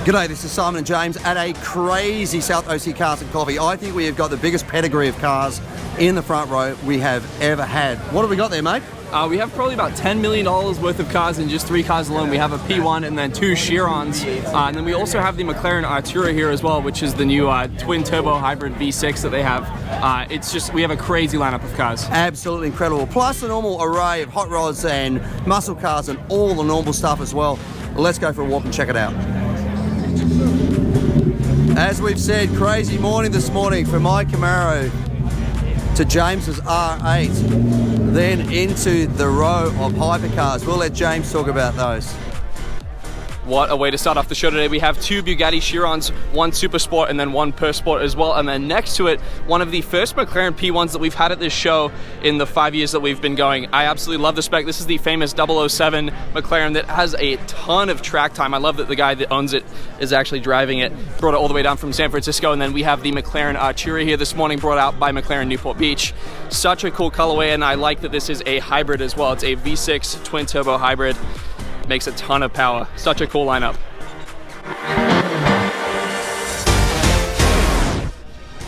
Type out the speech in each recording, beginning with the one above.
G'day, this is Simon and James at a crazy South OC Cars and Coffee. I think we have got the biggest pedigree of cars in the front row we have ever had. What have we got there, mate? We have probably about $10 million worth of cars in just 3 cars alone. We have a P1 and then 2 Chirons. And then we also have the McLaren Atura here as well, which is the new twin-turbo hybrid V6 that they have. We have a crazy lineup of cars. Absolutely incredible. Plus the normal array of hot rods and muscle cars and all the normal stuff as well. Let's go for a walk and check it out. As we've said, crazy morning this morning from my Camaro to James's R8, then into the row of hypercars. We'll let James talk about those. What a way to start off the show today. We have 2 Bugatti Chirons, 1 Super Sport and then 1 Per Sport as well. And then next to it, one of the first McLaren P1s that we've had at this show in the 5 years that we've been going. I absolutely love the spec. This is the famous 007 McLaren that has a ton of track time. I love that the guy that owns it is actually driving it. Brought it all the way down from San Francisco. And then we have the McLaren Artura here this morning, brought out by McLaren Newport Beach. Such a cool colorway, and I like that this is a hybrid as well. It's a V6 twin turbo hybrid. Makes a ton of power. Such a cool lineup.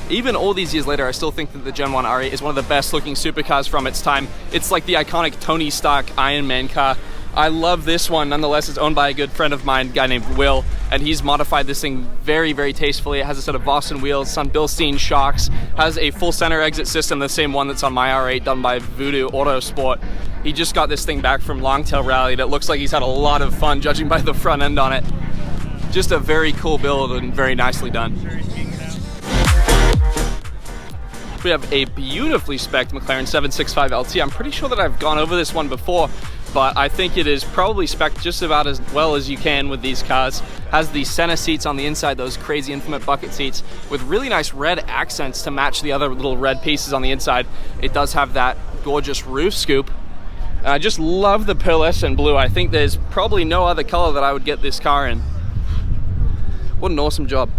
Even all these years later, I still think that the Gen 1 R8 is one of the best looking supercars from its time. It's like the iconic Tony Stark Iron Man car. I love this one. Nonetheless, it's owned by a good friend of mine, a guy named Will, and he's modified this thing very, very tastefully. It has a set of Boston wheels, some Bilstein shocks, has a full center exit system, the same one that's on my R8, done by Voodoo Autosport. He just got this thing back from Longtail Rally, and it looks like he's had a lot of fun, judging by the front end on it. Just a very cool build and very nicely done. We have a beautifully spec'd McLaren 765 LT. I'm pretty sure that I've gone over this one before, but I think it is probably spec'd just about as well as you can with these cars. Has the center seats on the inside, those crazy infinite bucket seats, with really nice red accents to match the other little red pieces on the inside. It does have that gorgeous roof scoop. I just love the pearlescent blue. I think there's probably no other color that I would get this car in. What an awesome job.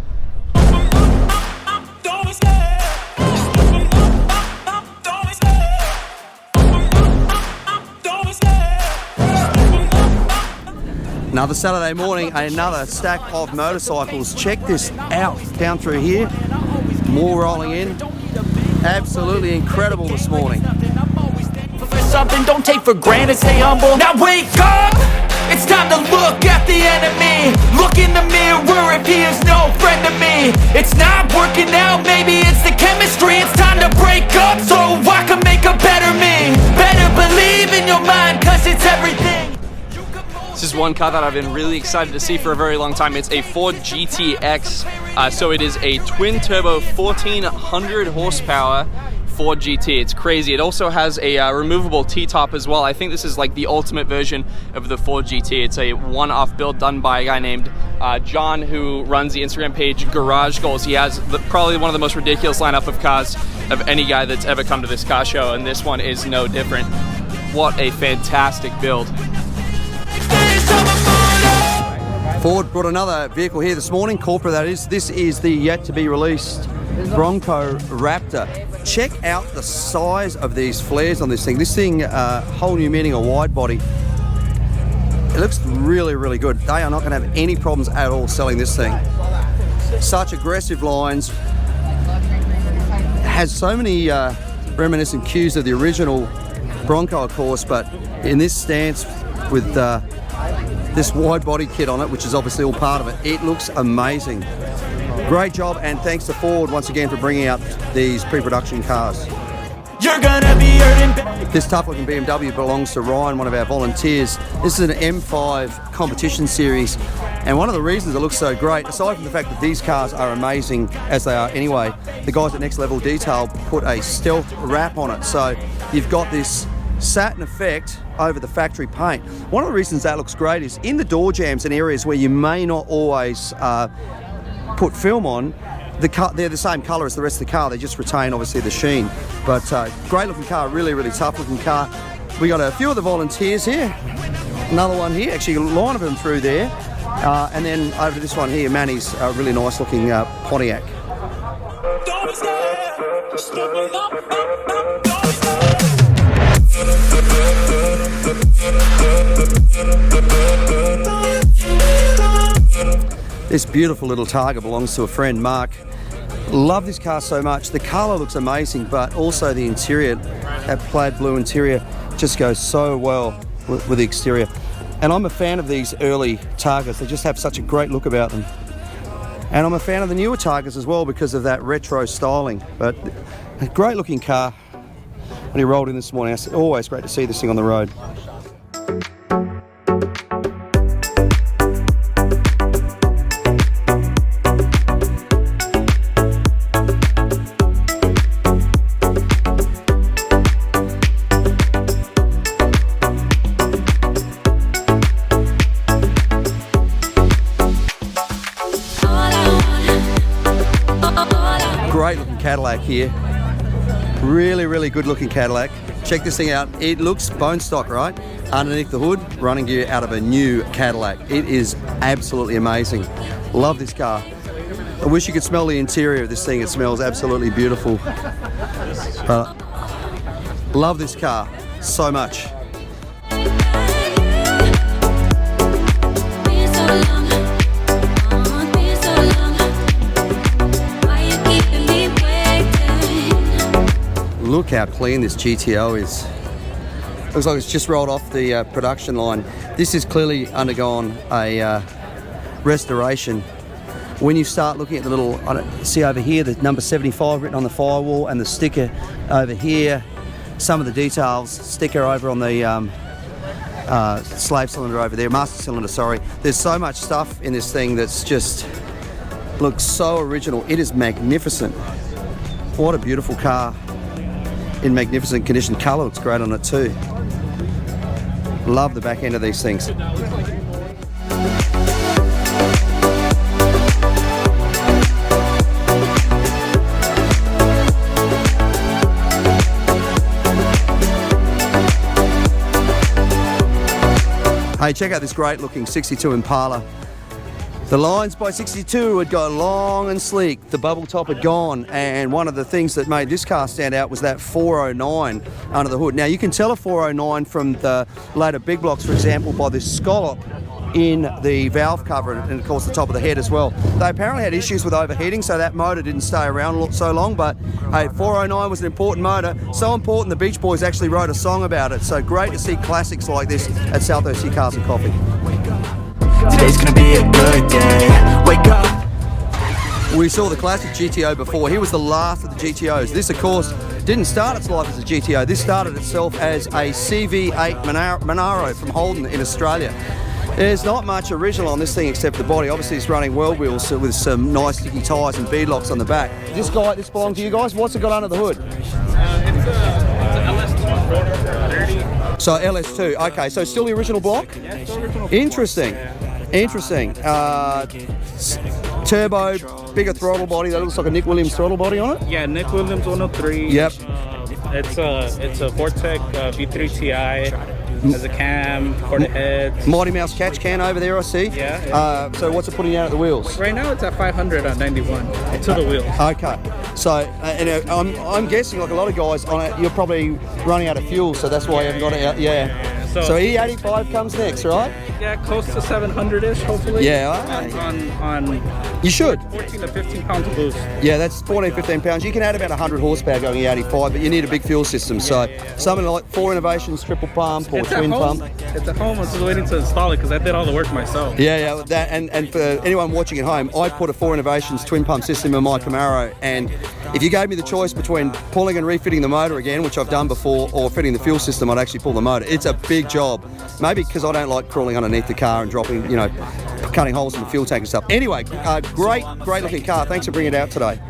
Another Saturday morning, another stack of motorcycles. Check this out down through here. More rolling in. Absolutely incredible this morning. Something don't take for granted, stay humble. Now wake up, it's time to look at the enemy. Look in the mirror if he is no friend to me. It's not working out, maybe it's the chemistry. It's time to break up so I can make a better me. Better believe in your mind, cause it's everything. This is one car that I've been really excited to see for a very long time. It's a Ford GTX, so it is a twin turbo 1400 horsepower Ford GT. It's crazy. It also has a removable T-top as well. I think this is like the ultimate version of the Ford GT. It's a one-off build done by a guy named John, who runs the Instagram page Garage Goals. He has probably one of the most ridiculous lineup of cars of any guy that's ever come to this car show, and this one is no different. What a fantastic build. Ford brought another vehicle here this morning, Corporate that is. This is the yet-to-be-released Bronco Raptor. Check out the size of these flares on this thing. This thing, whole new meaning, a wide body. It looks really, really good. They are not going to have any problems at all selling this thing. Such aggressive lines. Has so many reminiscent cues of the original Bronco, of course, but in this stance with this wide body kit on it, which is obviously all part of it, it looks amazing. Great job, and thanks to Ford once again for bringing out these pre-production cars. You're gonna be hurting. This tough looking BMW belongs to Ryan, one of our volunteers. This is an M5 competition series, and one of the reasons it looks so great, aside from the fact that these cars are amazing as they are anyway, the guys at Next Level Detail put a stealth wrap on it, so you've got this satin effect over the factory paint. One of the reasons that looks great is in the door jambs and areas where you may not always put film on, they're the same colour as the rest of the car. They just retain obviously the sheen. But great looking car, really, really tough looking car. We got a few of the volunteers here. Another one here, actually a line of them through there. And then over to this one here, Manny's really nice looking Pontiac. This beautiful little Targa belongs to a friend, Mark. Love this car so much. The colour looks amazing, but also the interior, that plaid blue interior, just goes so well with the exterior. And I'm a fan of these early Targas. They just have such a great look about them. And I'm a fan of the newer Targas as well because of that retro styling. But a great looking car. When he rolled in this morning, it's always great to see this thing on the road. Great looking Cadillac here. Really good looking Cadillac. Check this thing out. It looks bone stock, right? Underneath the hood, running gear out of a new Cadillac. It is absolutely amazing. Love this car. I wish you could smell the interior of this thing. It smells absolutely beautiful. Love this car so much. Look how clean this GTO is. Looks like it's just rolled off the production line. This has clearly undergone a restoration. When you start looking at the little, see over here, the number 75 written on the firewall and the sticker over here, some of the details, sticker over on the slave cylinder over there, master cylinder, sorry. There's so much stuff in this thing that's just looks so original. It is magnificent. What a beautiful car. In magnificent condition. Colour looks great on it too. Love the back end of these things. Hey, check out this great looking 62 Impala. The lines by 62 had got long and sleek. The bubble top had gone, and one of the things that made this car stand out was that 409 under the hood. Now you can tell a 409 from the later big blocks, for example, by this scallop in the valve cover and of course the top of the head as well. They apparently had issues with overheating, so that motor didn't stay around so long, but hey, 409 was an important motor. So important the Beach Boys actually wrote a song about it. So great to see classics like this at South Sea Cars and Coffee. Today's gonna be a good day. Wake up. We saw the classic GTO before. Here was the last of the GTOs. This, of course, didn't start its life as a GTO. This started itself as a CV8 Monaro from Holden in Australia. There's not much original on this thing except the body. Obviously, it's running world wheels with some nice sticky tyres and bead locks on the back. This belongs to you guys? What's it got under the hood? It's a LS2 So LS2. Okay, so still the original block? Yeah, it's the original. Interesting. Interesting. Turbo, bigger throttle body. That looks like a Nick Williams throttle body on it. Yeah, Nick Williams 103. Yep. It's a Vortec V3 Ti. Has a cam for the heads. Mighty Mouse catch can over there, I see. Yeah. So what's it putting out at the wheels? Right now it's at 500 on 91 to the wheels. Okay. So I'm guessing, like a lot of guys on it, you're probably running out of fuel, so that's why you haven't got it out. Yeah. So E85 comes next, right? Yeah, close to 700-ish, hopefully. Yeah. On You should. 14 to 15 pounds of boost. Yeah, that's 14, 15 pounds. You can add about 100 horsepower going E85, but you need a big fuel system. So something like 4 Innovations, triple pump or twin pump. It's at home. I'm just waiting to install it because I did all the work myself. Yeah, that and for anyone watching at home, I put a 4 Innovations twin pump system in my Camaro, and if you gave me the choice between pulling and refitting the motor again, which I've done before, or fitting the fuel system, I'd actually pull the motor. It's a big job. Maybe because I don't like crawling underneath the car and dropping, cutting holes in the fuel tank and stuff. Anyway, great looking car. Thanks for bringing it out today.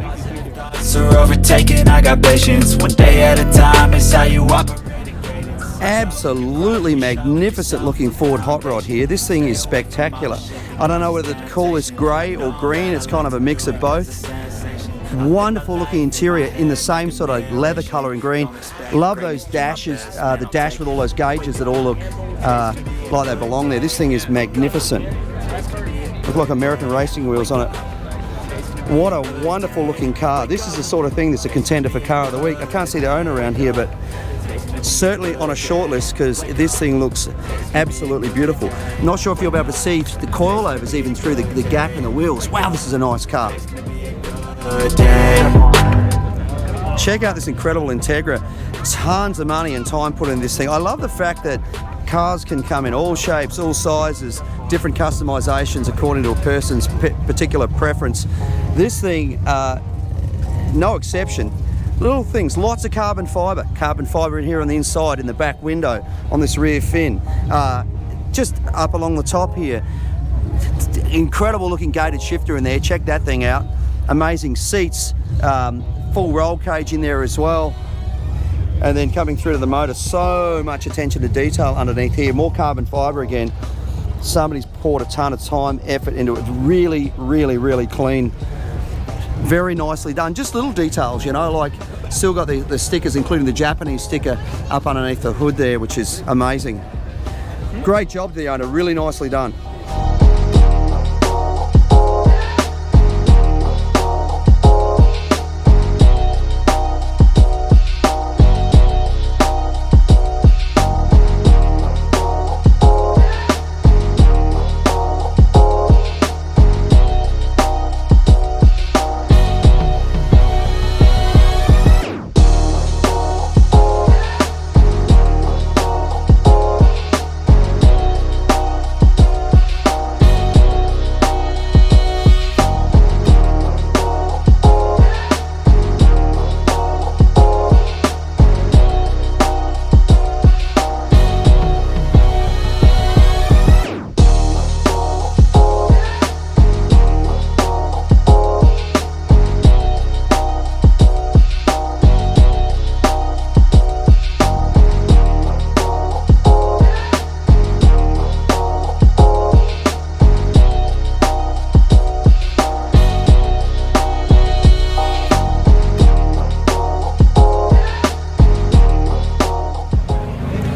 So overtaken, I got patience. One day at a time is how you operate. Absolutely magnificent looking Ford hot rod here. This thing is spectacular. I don't know whether to call this grey or green. It's kind of a mix of both. Wonderful looking interior in the same sort of leather colour and green. Love those dashes, the dash with all those gauges that all look like they belong there. This thing is magnificent. Look like American racing wheels on it. What a wonderful looking car. This is the sort of thing that's a contender for Car of the Week. I can't see the owner around here, but certainly on a short list because this thing looks absolutely beautiful. Not sure if you'll be able to see the coilovers even through the gap in the wheels. Wow, this is a nice car. Check out this incredible Integra. Tons of money and time put in this thing. I love the fact that cars can come in all shapes, all sizes, different customizations according to a person's particular preference. This thing, no exception. Little things, lots of carbon fibre in here on the inside in the back window on this rear fin. Just up along the top here, incredible looking gated shifter in there. Check that thing out. Amazing seats, full roll cage in there as well. And then coming through to the motor, so much attention to detail underneath here. More carbon fibre again. Somebody's poured a ton of time, effort into it. Really, really, really clean. Very nicely done. Just little details, you know, like still got the stickers, including the Japanese sticker up underneath the hood there, which is amazing. Great job to the owner, really nicely done.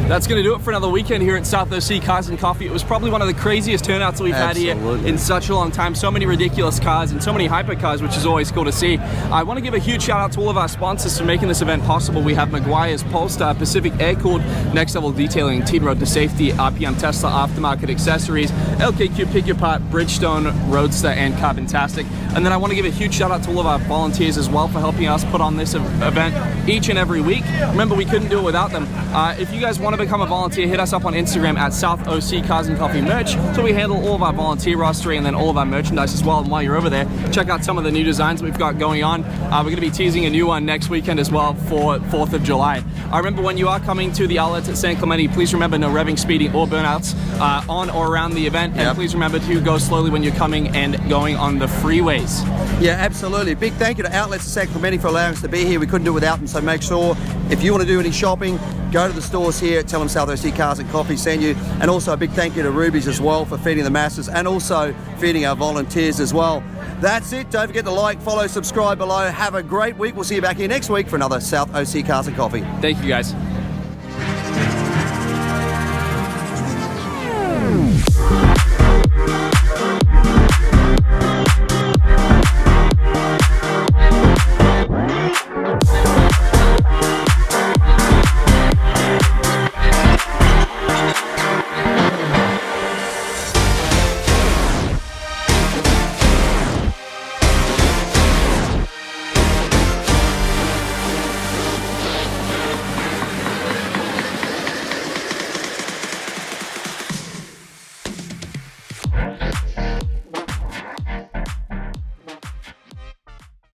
That's going to do it for another weekend here at South OC Cars and Coffee. It was probably one of the craziest turnouts that we've had here in such a long time. So many ridiculous cars and so many hypercars, which is always cool to see. I want to give a huge shout out to all of our sponsors for making this event possible. We have Maguire's, Polestar, Pacific Air-Cooled, Next Level Detailing, Teen Road to Safety, RPM Tesla Aftermarket Accessories, LKQ Pick Your Part, Bridgestone, Roadster, and Carbontastic. And then I want to give a huge shout out to all of our volunteers as well for helping us put on this event each and every week. Remember, we couldn't do it without them. If you guys want to become a volunteer, hit us up on Instagram at South OC Cars and Coffee Merch. So we handle all of our volunteer rostering and then all of our merchandise as well. And while you're over there, check out some of the new designs that we've got going on. We're going to be teasing a new one next weekend as well for 4th of July. I remember when you are coming to the outlets at San Clemente, please remember no revving, speeding, or burnouts on or around the event. And please remember to go slowly when you're coming and going on the freeways. Yeah, absolutely. Big thank you to Outlets at San Clemente for allowing us to be here. We couldn't do it without them, so make sure if you want to do any shopping, go to the stores here, tell them South OC Cars and Coffee send you. And also a big thank you to Ruby's as well for feeding the masses and also feeding our volunteers as well. That's it. Don't forget to like, follow, subscribe below. Have a great week. We'll see you back here next week for another South OC Cars and Coffee. Thank you, guys.